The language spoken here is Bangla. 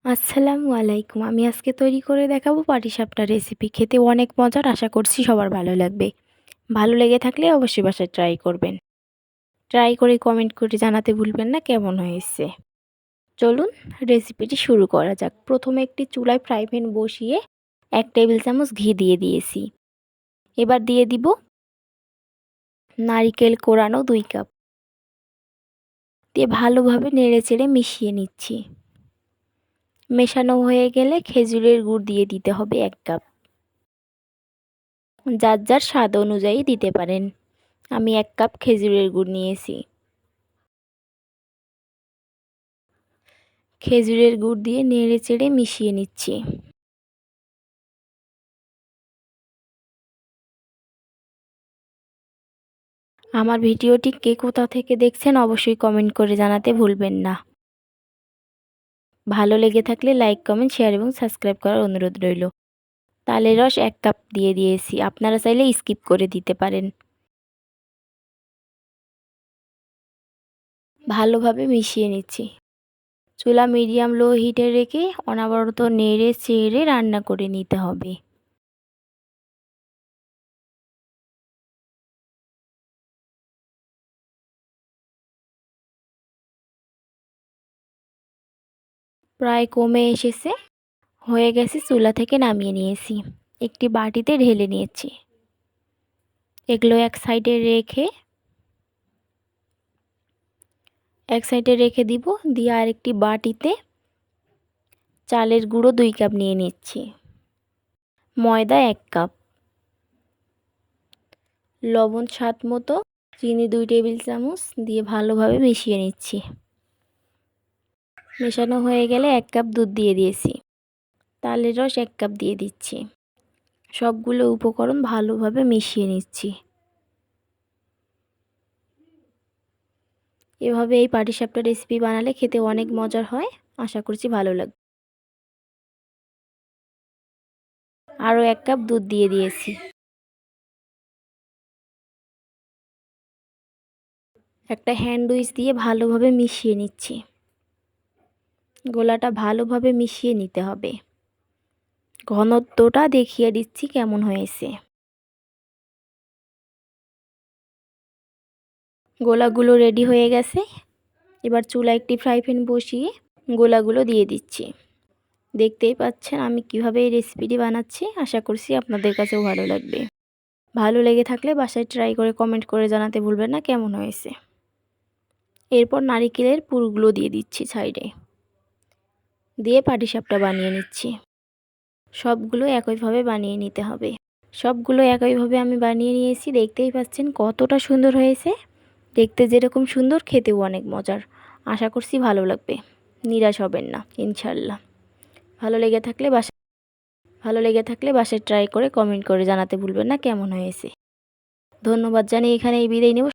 আসসালামু আলাইকুম। আমি আজকে তৈরি করে দেখাবো পাটিসাপটা রেসিপি। খেতে অনেক মজার, আশা করছি সবার ভালো লাগবে। ভালো লেগে থাকলে অবশ্যই বাসায় ট্রাই করবেন। ট্রাই করে কমেন্ট করে জানাতে ভুলবেন না কেমন হয়েছে। চলুন রেসিপিটি শুরু করা যাক। প্রথমে একটি চুলায় ফ্রাই প্যান বসিয়ে 1 টেবিল চামচ ঘি দিয়ে দিয়েছি। এবার দিয়ে দিব নারিকেল কোরানো 2 কাপ। দিয়ে ভালোভাবে নেড়েচেড়ে মিশিয়ে নিচ্ছি। মেশানো হয়ে গেলে খেজুরের গুড় দিয়ে দিতে হবে 1 কাপ। যার যার স্বাদ অনুযায়ী দিতে পারেন। আমি 1 কাপ খেজুরের গুড় নিয়েছি। খেজুরের গুড় দিয়ে নেড়েচেড়ে মিশিয়ে নিচ্ছি। আমার ভিডিওটি কে কোথা থেকে দেখছেন অবশ্যই কমেন্ট করে জানাতে ভুলবেন না। ভালো লেগে থাকলে লাইক, কমেন্ট, শেয়ার এবং সাবস্ক্রাইব করার অনুরোধ রইল। তালের রস 1 কাপ দিয়ে দিয়েছি। আপনারা চাইলে স্কিপ করে দিতে পারেন। ভালোভাবে মিশিয়ে নিচ্ছি। চুলা মিডিয়াম লো হিটে রেখে অনবরত নেড়ে চেড়ে রান্না করে নিতে হবে। প্রায় কমে এসেছে। হয়ে গেছে, চুলা থেকে নামিয়ে নিয়েছি। একটি বাটিতে ঢেলে নিয়েছি। এগুলো এক সাইডে রেখে দিব। দিয়ে আরেকটি বাটিতে চালের গুঁড়ো 2 কাপ নিয়ে নিচ্ছি। ময়দা 1 কাপ, লবণ স্বাদ মতো, চিনি 2 টেবিল চামচ দিয়ে ভালোভাবে মিশিয়ে নিচ্ছি। মেশানো হয়ে গেলে 1 কাপ দুধ দিয়ে দিয়েছি। তালের রস 1 কাপ দিয়ে দিচ্ছি। সবগুলো উপকরণ ভালোভাবে মিশিয়ে নিচ্ছি। এভাবে এই পাটিসাপটা রেসিপি বানালে খেতে অনেক মজার হয়। আশা করছি ভালো লাগবে। আরও 1 কাপ দুধ দিয়ে দিয়েছি। একটা হ্যান্ড উইচ দিয়ে ভালোভাবে মিশিয়ে নিচ্ছি। গোলাটা ভালোভাবে মিশিয়ে নিতে হবে। ঘনত্বটা দেখিয়ে দিচ্ছি কেমন হয়েছে। গোলাগুলো রেডি হয়ে গেছে। এবার চুলায় একটি ফ্রাই প্যান বসিয়ে গোলাগুলো দিয়ে দিচ্ছি। দেখতেই পাচ্ছেন আমি কিভাবে এই রেসিপিটি বানাচ্ছি। আশা করছি আপনাদের কাছেও ভালো লাগবে। ভালো লেগে থাকলে বাসায় ট্রাই করে কমেন্ট করে জানাতে ভুলবেন না কেমন হয়েছে। এরপর নারিকেলের পুরগুলো দিয়ে দিচ্ছি সাইডে। দিয়ে পাটিসাপটা বানিয়ে নিচ্ছি। সবগুলো একইভাবে বানিয়ে নিতে হবে। সবগুলো একইভাবে আমি বানিয়ে নিয়েছি। দেখতেই পাচ্ছেন কতটা সুন্দর হয়েছে। দেখতে যেরকম সুন্দর, খেতেও অনেক মজার। আশা করছি ভালো লাগবে। নিরাশ হবেন না ইনশাল্লাহ। ভালো লেগে থাকলে বাসায় ট্রাই করে কমেন্ট করে জানাতে ভুলবেন না কেমন হয়েছে। ধন্যবাদ জানিয়ে এখানেই বিদায় নেব।